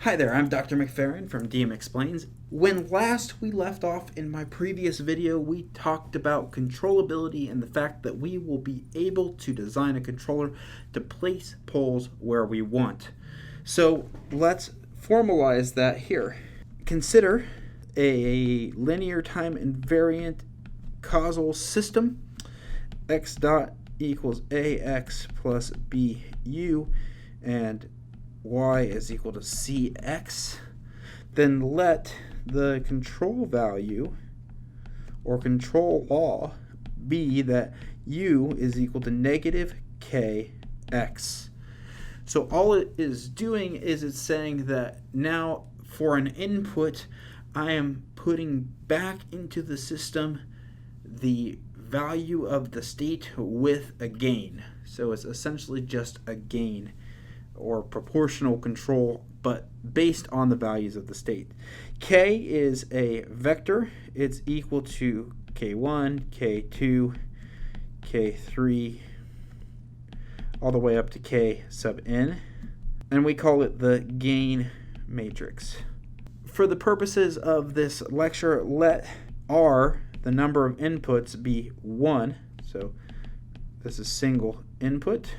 Hi there, I'm Dr. McFerrin from DM Explains. When last we left off in my previous video, we talked about controllability and the fact that we will be able to design a controller to place poles where we want. So let's formalize that here. Consider a linear time invariant causal system. X dot equals AX plus BU and y is equal to cx, then let the control value or control law be that u is equal to negative kx. So all it is doing is it's saying that now for an input, I am putting back into the system the value of the state with a gain. So it's essentially just a gain or proportional control, but based on the values of the state. K is a vector. It's equal to K1, K2, K3, all the way up to K sub n, and we call it the gain matrix. For the purposes of this lecture, let R, the number of inputs, be 1. So this is single input.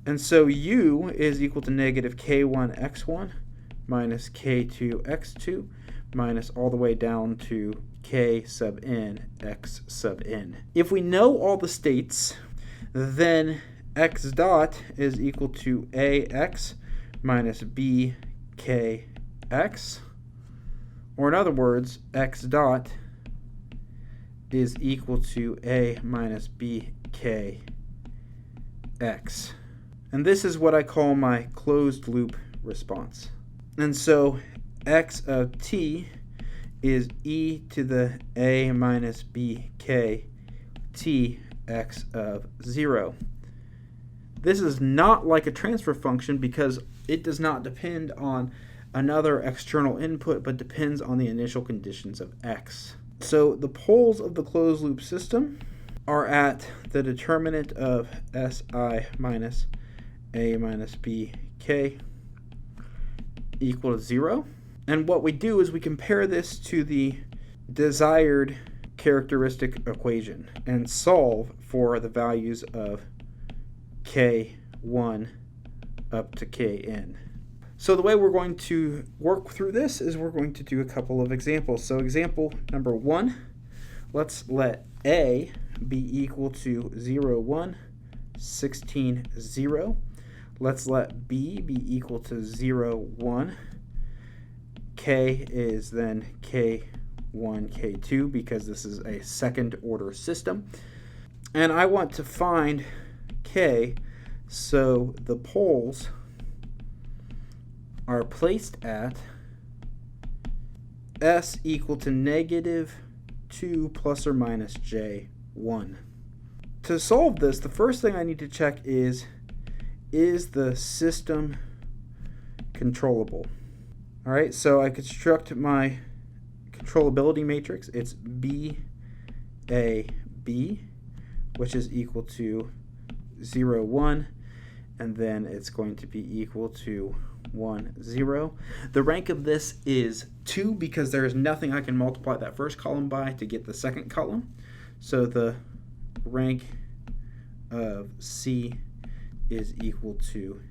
And so u is equal to negative k1 x1 minus k2 x2 minus all the way down to k sub n x sub n. If we know all the states, then x dot is equal to ax minus bkx, or in other words, x dot is equal to a minus bkx. And this is what I call my closed loop response. And so x of t is e to the a minus bk t x of 0. This is not like a transfer function because it does not depend on another external input, but depends on the initial conditions of x. So the poles of the closed loop system are at the determinant of si minus a minus bk equal to 0. And what we do is we compare this to the desired characteristic equation and solve for the values of k1 up to kn. So the way we're going to work through this is we're going to do a couple of examples. So example number 1, let's let a be equal to 0, 1, 16, 0. Let's let b be equal to 0, 1. K is then k1, k2 because this is a second order system. And I want to find k, so the poles are placed at s equal to negative 2 plus or minus j1. To solve this, the first thing I need to check is the system controllable? All right, so I construct my controllability matrix. It's B, A, B, which is equal to 0, 1, and then it's going to be equal to 1, 0. The rank of this is 2 because there is nothing I can multiply that first column by to get the second column. So the rank of C is equal to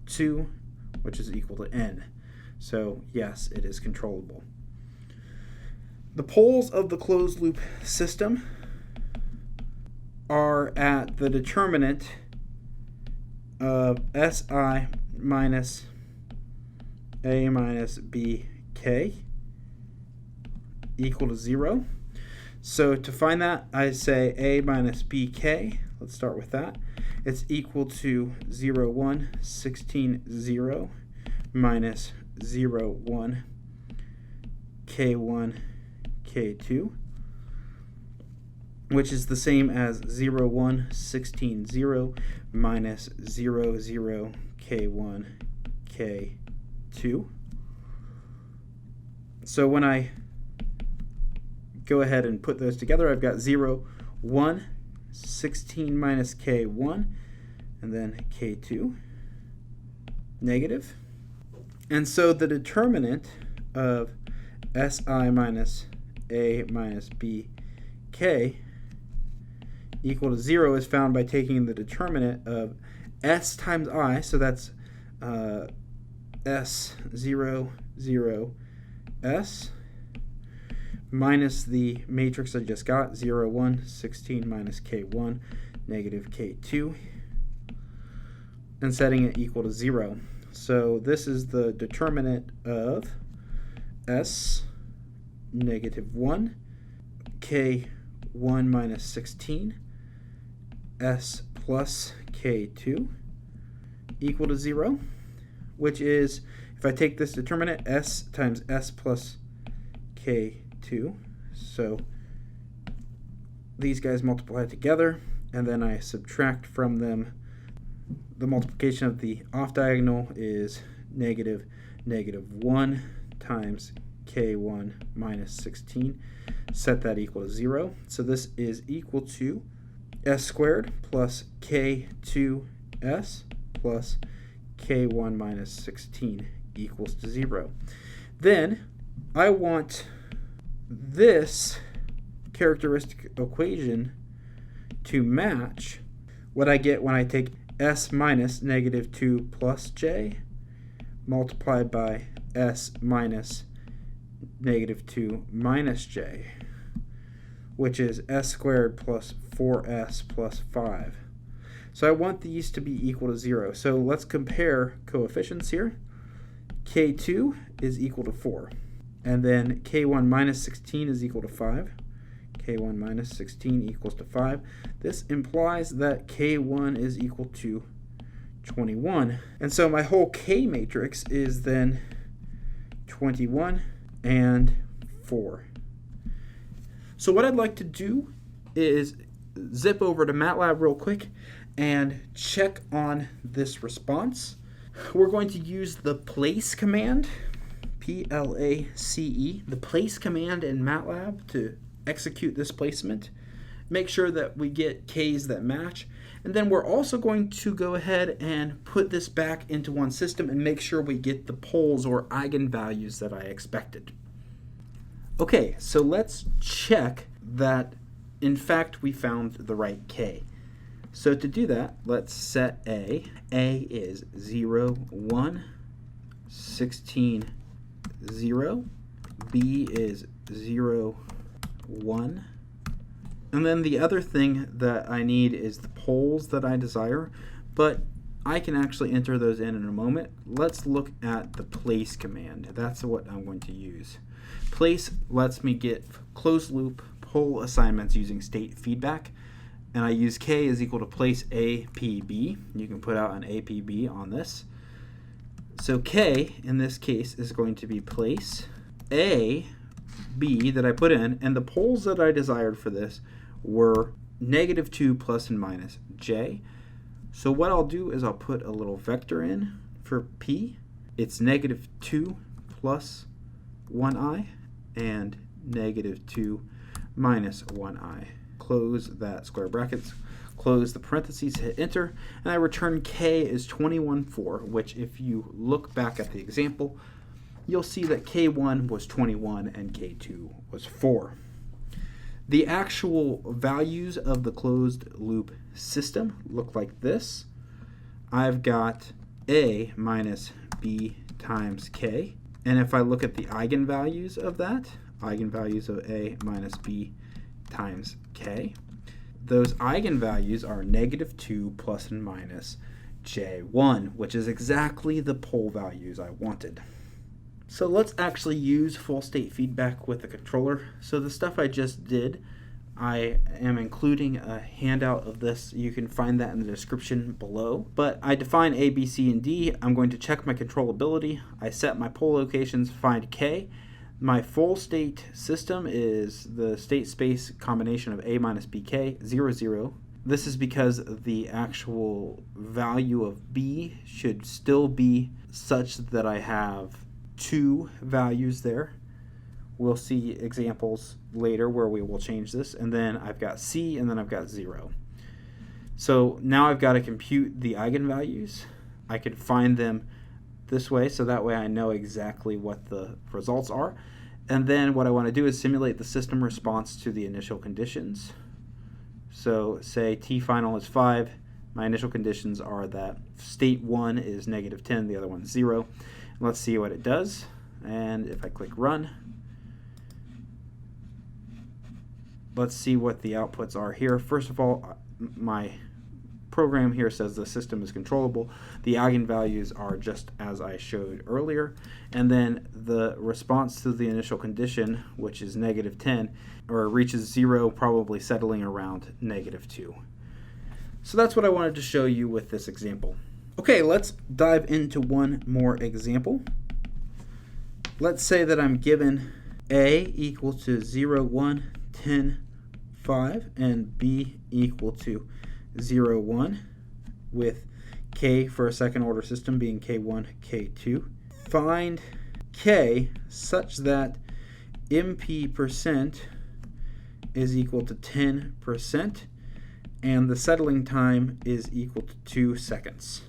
2, which is equal to n. So yes, it is controllable. The poles of the closed loop system are at the determinant of si minus a minus bk equal to 0. So to find that, I say a minus bk, let's start with that. It's equal to 0, 1, 16, 0 minus 0, 1, k1, k2, which is the same as 0, 1, 16, 0 minus 0, 0, k1, k2. So when I go ahead and put those together, I've got 0, 1, 16 minus k1, and then k2, negative. And so the determinant of si minus a minus bk equal to 0 is found by taking the determinant of s times I, so that's s 0, 0, s, minus the matrix I just got, 0, 1, 16 minus k1, negative k2, and setting it equal to 0. So this is the determinant of s negative 1, k1 minus 16, s plus k2 equal to 0, which is, if I take this determinant, s times s plus k2, so these guys multiply together, and then I subtract from them. The multiplication of the off diagonal is negative 1 times k1 minus 16. Set that equal to 0. So this is equal to s squared plus k2s plus k1 minus 16 equals to 0. Then I want this characteristic equation to match what I get when I take s minus negative 2 plus j multiplied by s minus negative 2 minus j, which is s squared plus 4s plus 5. So I want these to be equal to 0. So let's compare coefficients here. k2 is equal to 4. And then k1 minus 16 is equal to 5. k1 minus 16 equals to 5. This implies that k1 is equal to 21. And so my whole k matrix is then 21 and 4. So what I'd like to do is zip over to MATLAB real quick and check on this response. We're going to use the place command, P-L-A-C-E, the place command in MATLAB to execute this placement. Make sure that we get k's that match. And then we're also going to go ahead and put this back into one system and make sure we get the poles or eigenvalues that I expected. Okay, so let's check that in fact we found the right k. So to do that, let's set A. A is 0, 1, 16, 0. B is 0, 1. And then the other thing that I need is the poles that I desire, but I can actually enter those in a moment. Let's look at the place command. That's what I'm going to use. Place lets me get closed loop pole assignments using state feedback, and I use k is equal to place A, P, B. You can put out an A, P, B on this. So k in this case is going to be place A, B that I put in, and the poles that I desired for this were negative 2 plus and minus j. So what I'll do is I'll put a little vector in for P. It's negative 2 plus 1i and negative 2 minus 1i. Close that square brackets, close the parentheses, hit enter, and I return k is 21, 4, which if you look back at the example, you'll see that k1 was 21 and k2 was 4. The actual values of the closed loop system look like this. I've got A minus B times K. And if I look at the eigenvalues of that, eigenvalues of A minus B times K, those eigenvalues are negative 2 plus and minus J1, which is exactly the pole values I wanted. So let's actually use full state feedback with the controller. So the stuff I just did, I am including a handout of this. You can find that in the description below. But I define A, B, C, and D. I'm going to check my controllability. I set my pole locations, find K. My full state system is the state space combination of A minus BK, 0, 0. This is because the actual value of B should still be such that I have 2 values there. We'll see examples later where we will change this. And then I've got C, and then I've got 0. So now I've got to compute the eigenvalues. I can find them this way, so that way I know exactly what the results are. And then what I want to do is simulate the system response to the initial conditions. So say t final is 5. My initial conditions are that state 1 is -10, the other one's 0. Let's see what it does. And if I click run, let's see what the outputs are here. First of all, my program here says the system is controllable. The eigenvalues are just as I showed earlier. And then the response to the initial condition, which is -10, or reaches 0, probably settling around -2. So that's what I wanted to show you with this example. Okay, let's dive into one more example. Let's say that I'm given A equal to 0, 1, 10, 5, and B equal to 0, 1, with K for a second order system being K1, K2. Find K such that MP% is equal to 10%, and the settling time is equal to 2 seconds.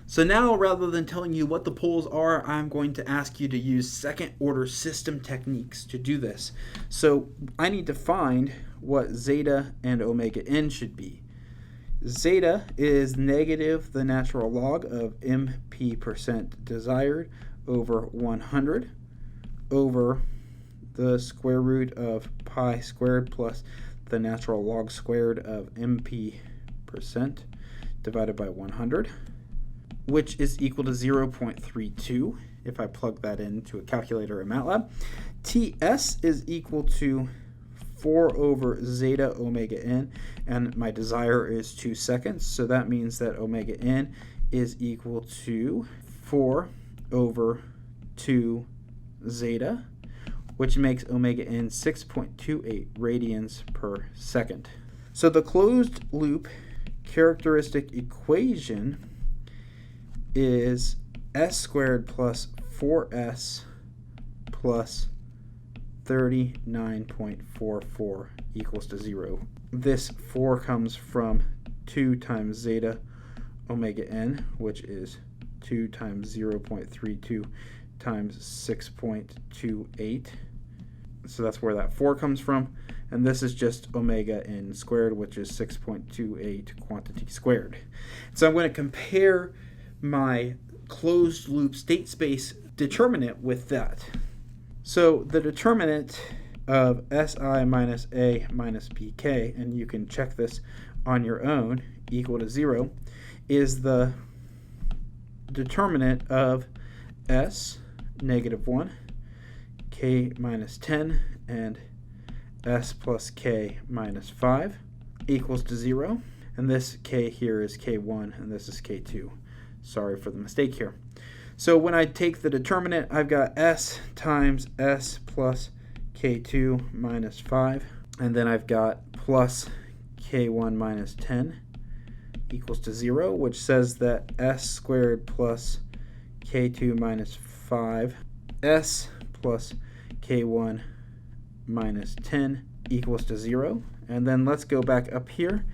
So now, rather than telling you what the poles are, I'm going to ask you to use second order system techniques to do this. So I need to find what zeta and omega n should be. Zeta is negative the natural log of MP% desired over 100 over the square root of pi squared plus the natural log squared of MP% divided by 100, which is equal to 0.32 if I plug that into a calculator in MATLAB. TS is equal to 4 over zeta omega n, and my desire is 2 seconds, so that means that omega n is equal to 4 over 2 zeta, which makes omega n 6.28 radians per second. So the closed loop characteristic equation is s squared plus 4s plus 39.44 equals to 0. This 4 comes from 2 times zeta omega n, which is 2 times 0.32 times 6.28. So that's where that 4 comes from. And this is just omega n squared, which is 6.28 quantity squared. So I'm going to compare my closed loop state space determinant with that. So the determinant of Si minus A minus Bk, and you can check this on your own, equal to 0, is the determinant of S negative 1, K minus 10, and S plus K minus 5 equals to 0. And this K here is K1, and this is K2. Sorry for the mistake here. So when I take the determinant, I've got S times S plus K2 minus 5, and then I've got plus K1 minus 10 equals to 0, which says that S squared plus K2 minus 5, S plus K1 minus 10 equals to 0. And then let's go back up here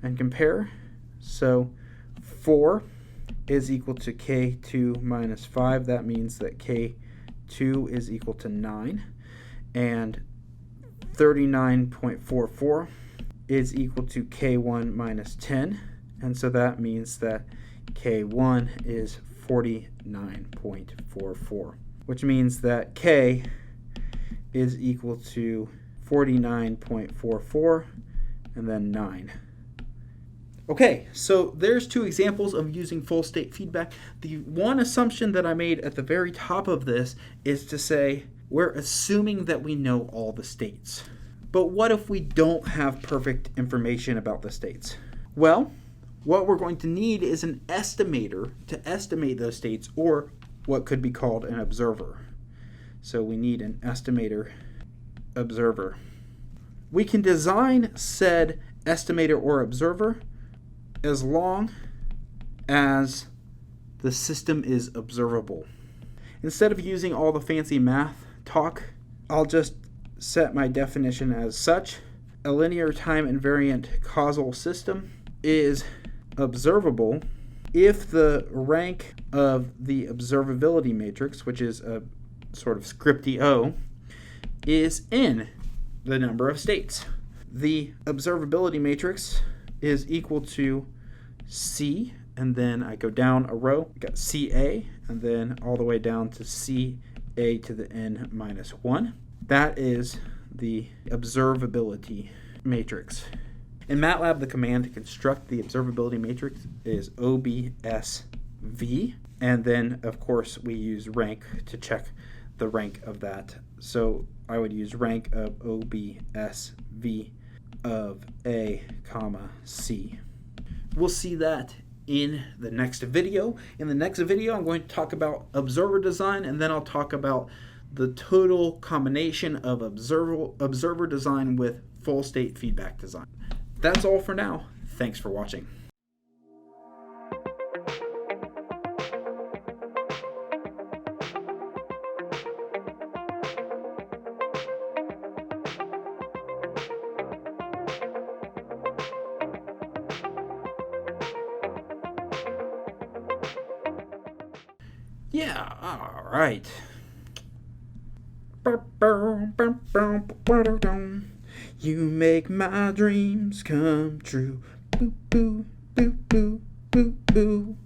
and compare. So 4 is equal to K2 minus 5. That means that K2 is equal to 9. And 39.44 is equal to K1 minus 10. And so that means that K1 is 49.44, which means that K is equal to 49.44 and then 9. Okay, so there's 2 examples of using full state feedback. The one assumption that I made at the very top of this is to say we're assuming that we know all the states. But what if we don't have perfect information about the states? Well, what we're going to need is an estimator to estimate those states, or what could be called an observer. So we need an estimator observer. We can design said estimator or observer as long as the system is observable. Instead of using all the fancy math talk, I'll just set my definition as such. A linear time invariant causal system is observable if the rank of the observability matrix, which is a sort of scripty O, is in the number of states. The observability matrix is equal to C, and then I go down a row, I got CA, and then all the way down to CA to the n minus 1. That is the observability matrix. In MATLAB, the command to construct the observability matrix is obsv, and then, of course, we use rank to check the rank of that. So I would use rank of obsv of a, comma, c. We'll see that in the next video. In the next video, I'm going to talk about observer design, and then I'll talk about the total combination of observer design with full state feedback design. That's all for now. Thanks for watching. Yeah, all right. You make my dreams come true. Boo, boo, boo, boo, boo, boo.